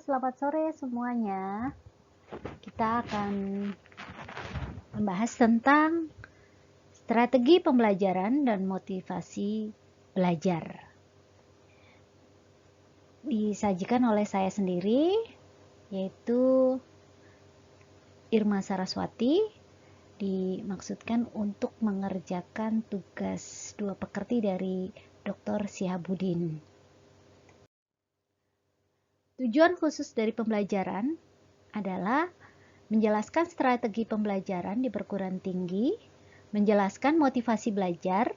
selamat sore semuanya. Kita akan membahas tentang strategi pembelajaran dan motivasi belajar. Disajikan oleh saya sendiri, yaitu Irma Saraswati, dimaksudkan untuk mengerjakan tugas 2 pekerti dari Dr. Sihabudin. Tujuan khusus dari pembelajaran adalah menjelaskan strategi pembelajaran di perguruan tinggi, menjelaskan motivasi belajar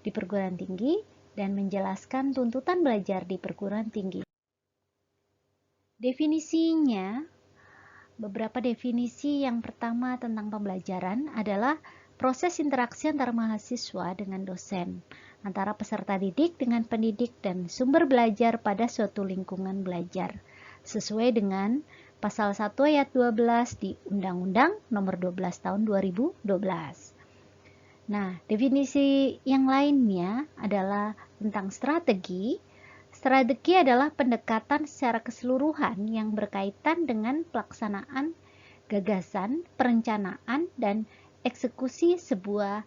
di perguruan tinggi, dan menjelaskan tuntutan belajar di perguruan tinggi. Definisinya, beberapa definisi yang pertama tentang pembelajaran adalah proses interaksi antara mahasiswa dengan dosen, antara peserta didik dengan pendidik, dan sumber belajar pada suatu lingkungan belajar, sesuai dengan Pasal 1 ayat 12 di Undang-Undang Nomor 12 Tahun 2012. Nah, definisi yang lainnya adalah tentang strategi. Strategi adalah pendekatan secara keseluruhan yang berkaitan dengan pelaksanaan gagasan, perencanaan, dan eksekusi sebuah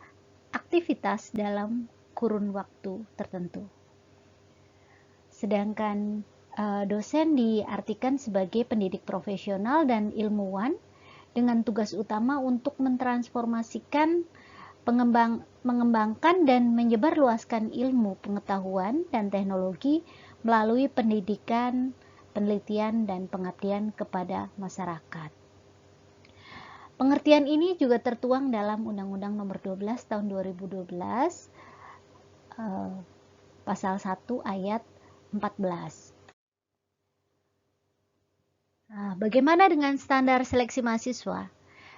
aktivitas dalam kurun waktu tertentu. Sedangkan dosen diartikan sebagai pendidik profesional dan ilmuwan dengan tugas utama untuk mentransformasikan, mengembangkan dan menyebarluaskan ilmu, pengetahuan, dan teknologi melalui pendidikan, penelitian, dan pengabdian kepada masyarakat. Pengertian ini juga tertuang dalam Undang-Undang Nomor 12 Tahun 2012, Pasal 1 ayat 14. Bagaimana dengan standar seleksi mahasiswa?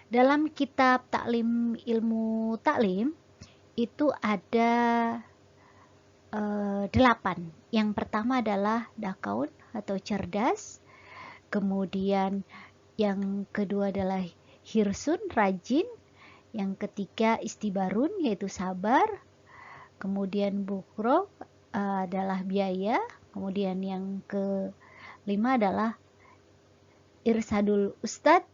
Dalam kitab Taklim Ilmu Taklim itu ada 8. Yang pertama adalah dakaun atau cerdas, kemudian yang kedua adalah hirsun, rajin, yang ketiga istibarun yaitu sabar, kemudian bukro adalah biaya, kemudian yang kelima adalah irsadul ustadz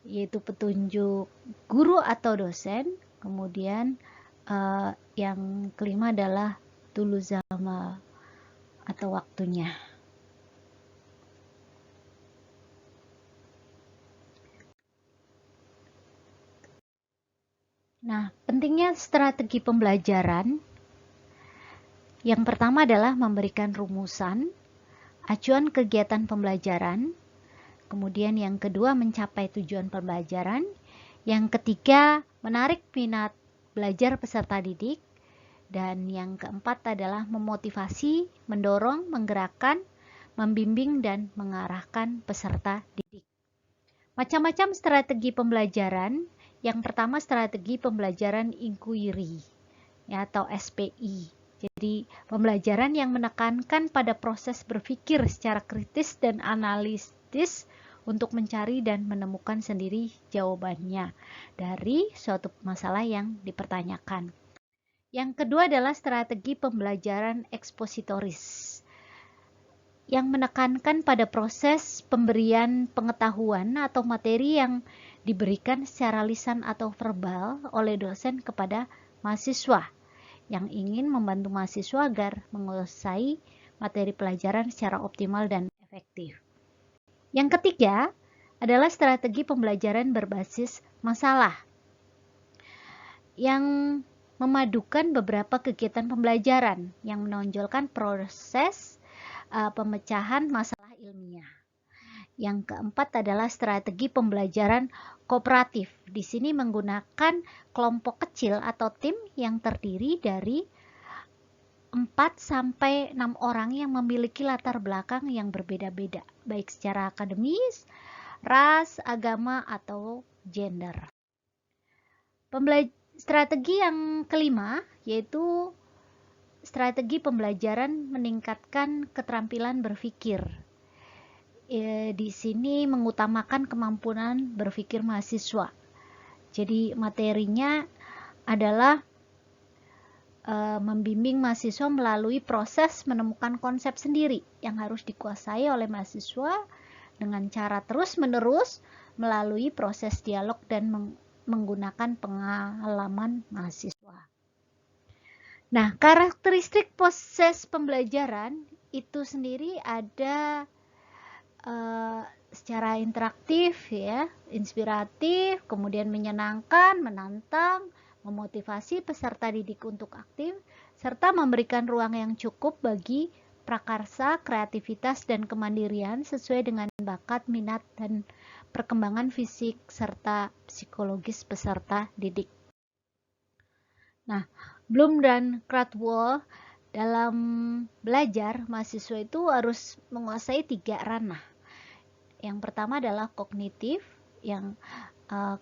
yaitu petunjuk guru atau dosen, kemudian yang kelima adalah tuluzama atau waktunya. Nah, pentingnya strategi pembelajaran yang pertama adalah memberikan rumusan, acuan kegiatan pembelajaran, kemudian yang kedua mencapai tujuan pembelajaran, yang ketiga menarik minat belajar peserta didik, dan yang keempat adalah memotivasi, mendorong, menggerakkan, membimbing, dan mengarahkan peserta didik. Macam-macam strategi pembelajaran. Yang pertama strategi pembelajaran inquiry atau SPI. Jadi pembelajaran yang menekankan pada proses berpikir secara kritis dan analitis untuk mencari dan menemukan sendiri jawabannya dari suatu masalah yang dipertanyakan. Yang kedua adalah strategi pembelajaran ekspositoris yang menekankan pada proses pemberian pengetahuan atau materi yang diberikan secara lisan atau verbal oleh dosen kepada mahasiswa yang ingin membantu mahasiswa agar menguasai materi pelajaran secara optimal dan efektif. Yang ketiga adalah strategi pembelajaran berbasis masalah yang memadukan beberapa kegiatan pembelajaran yang menonjolkan proses pemecahan masalah ilmiah. Yang keempat adalah strategi pembelajaran kooperatif. Di sini menggunakan kelompok kecil atau tim yang terdiri dari 4 sampai 6 orang yang memiliki latar belakang yang berbeda-beda, baik secara akademis, ras, agama, atau gender. Strategi yang kelima yaitu strategi pembelajaran meningkatkan keterampilan berpikir. Di sini mengutamakan kemampuan berpikir mahasiswa. Jadi materinya adalah membimbing mahasiswa melalui proses menemukan konsep sendiri yang harus dikuasai oleh mahasiswa dengan cara terus-menerus melalui proses dialog dan menggunakan pengalaman mahasiswa. Nah, karakteristik proses pembelajaran itu sendiri ada secara interaktif ya, inspiratif, kemudian menyenangkan, menantang, memotivasi peserta didik untuk aktif, serta memberikan ruang yang cukup bagi prakarsa, kreativitas, dan kemandirian sesuai dengan bakat, minat, dan perkembangan fisik serta psikologis peserta didik. Nah, Bloom dan Cradwell dalam belajar, mahasiswa itu harus menguasai 3 ranah. Yang pertama adalah kognitif,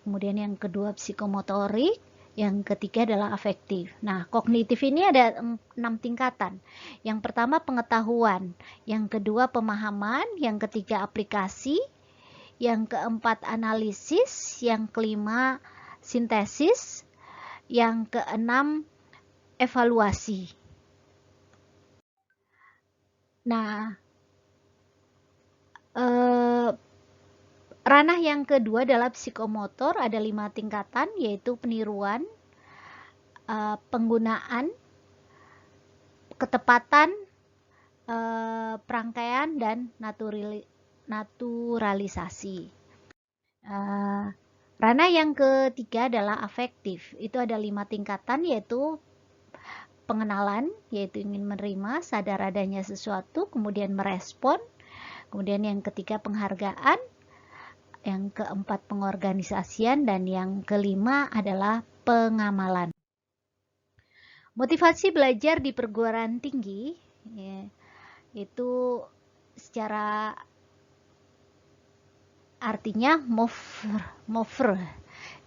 kemudian yang kedua psikomotorik, yang ketiga adalah afektif. Nah, kognitif ini ada 6 tingkatan. Yang pertama pengetahuan, yang kedua pemahaman, yang ketiga aplikasi, yang keempat analisis, yang kelima sintesis, yang keenam evaluasi. Nah, ranah yang kedua adalah psikomotor, ada 5 tingkatan, yaitu peniruan, penggunaan, ketepatan, perangkaian, dan naturalisasi. Ranah yang ketiga adalah afektif, itu ada 5 tingkatan, yaitu pengenalan, yaitu ingin menerima, sadar adanya sesuatu, kemudian merespon, kemudian yang ketiga penghargaan, yang keempat pengorganisasian, dan yang kelima adalah pengamalan. Motivasi belajar di perguruan tinggi ya, itu secara artinya mover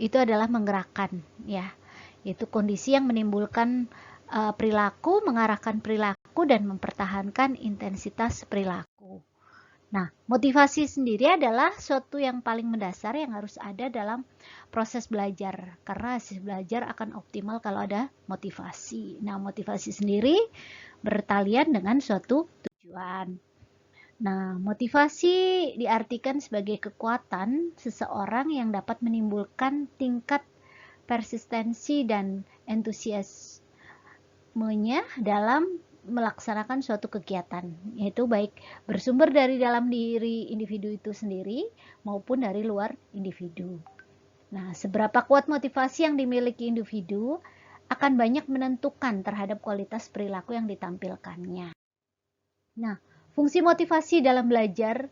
itu adalah menggerakkan ya, yaitu kondisi yang menimbulkan perilaku, mengarahkan perilaku, dan mempertahankan intensitas perilaku. Nah, motivasi sendiri adalah suatu yang paling mendasar yang harus ada dalam proses belajar, karena hasil belajar akan optimal kalau ada motivasi. Nah, motivasi sendiri bertalian dengan suatu tujuan. Nah, motivasi diartikan sebagai kekuatan seseorang yang dapat menimbulkan tingkat persistensi dan entusiasmenya dalam melaksanakan suatu kegiatan, yaitu baik bersumber dari dalam diri individu itu sendiri maupun dari luar individu. Nah, seberapa kuat motivasi yang dimiliki individu akan banyak menentukan terhadap kualitas perilaku yang ditampilkannya. Nah, fungsi motivasi dalam belajar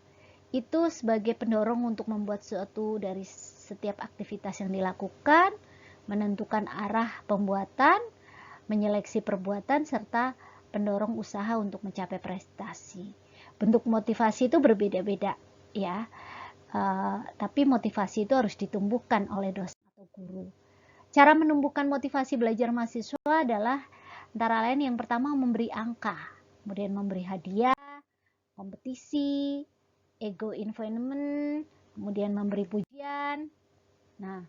itu sebagai pendorong untuk membuat suatu dari setiap aktivitas yang dilakukan, menentukan arah pembuatan, menyeleksi perbuatan, serta pendorong usaha untuk mencapai prestasi. Bentuk motivasi itu berbeda-beda ya, tapi motivasi itu harus ditumbuhkan oleh dosen atau guru. Cara menumbuhkan motivasi belajar mahasiswa adalah antara lain yang pertama memberi angka, kemudian memberi hadiah, kompetisi, ego environment, kemudian memberi pujian. Nah,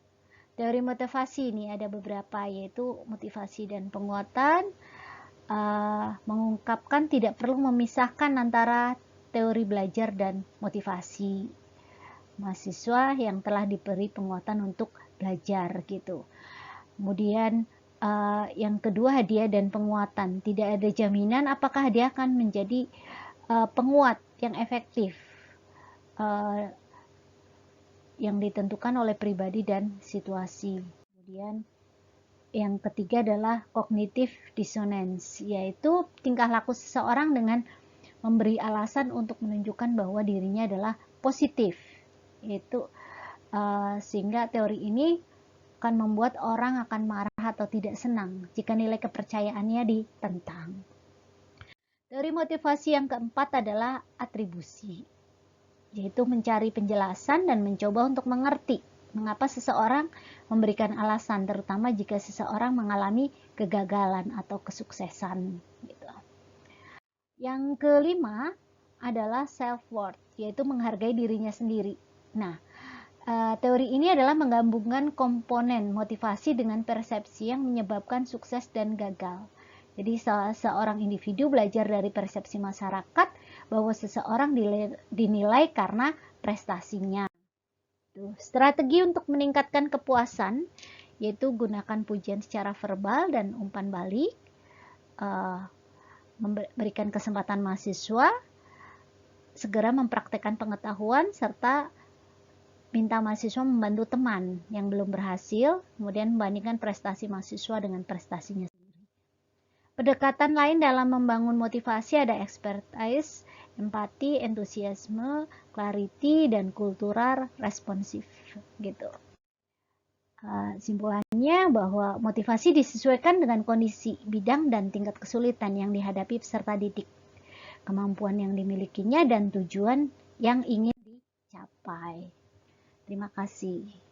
teori motivasi ini ada beberapa, yaitu motivasi dan penguatan, mengungkapkan tidak perlu memisahkan antara teori belajar dan motivasi mahasiswa yang telah diberi penguatan untuk belajar gitu. Kemudian yang kedua hadiah dan penguatan, tidak ada jaminan apakah dia akan menjadi penguat yang efektif yang ditentukan oleh pribadi dan situasi. Kemudian yang ketiga adalah cognitive dissonance, yaitu tingkah laku seseorang dengan memberi alasan untuk menunjukkan bahwa dirinya adalah positif, yaitu sehingga teori ini akan membuat orang akan marah atau tidak senang jika nilai kepercayaannya ditentang. Teori motivasi yang keempat adalah atribusi, yaitu mencari penjelasan dan mencoba untuk mengerti mengapa seseorang memberikan alasan, terutama jika seseorang mengalami kegagalan atau kesuksesan. Gitu. Yang kelima adalah self-worth, yaitu menghargai dirinya sendiri. Nah, teori ini adalah menggabungkan komponen motivasi dengan persepsi yang menyebabkan sukses dan gagal. Jadi seorang individu belajar dari persepsi masyarakat bahwa seseorang dinilai karena prestasinya. Strategi untuk meningkatkan kepuasan yaitu gunakan pujian secara verbal dan umpan balik, memberikan kesempatan mahasiswa segera mempraktekkan pengetahuan, serta minta mahasiswa membantu teman yang belum berhasil, kemudian membandingkan prestasi mahasiswa dengan prestasinya sendiri. Pendekatan lain dalam membangun motivasi ada expertise, empati, entusiasme, clarity, dan kultural responsif gitu. Simpulannya bahwa motivasi disesuaikan dengan kondisi bidang dan tingkat kesulitan yang dihadapi peserta didik, kemampuan yang dimilikinya, dan tujuan yang ingin dicapai. Terima kasih.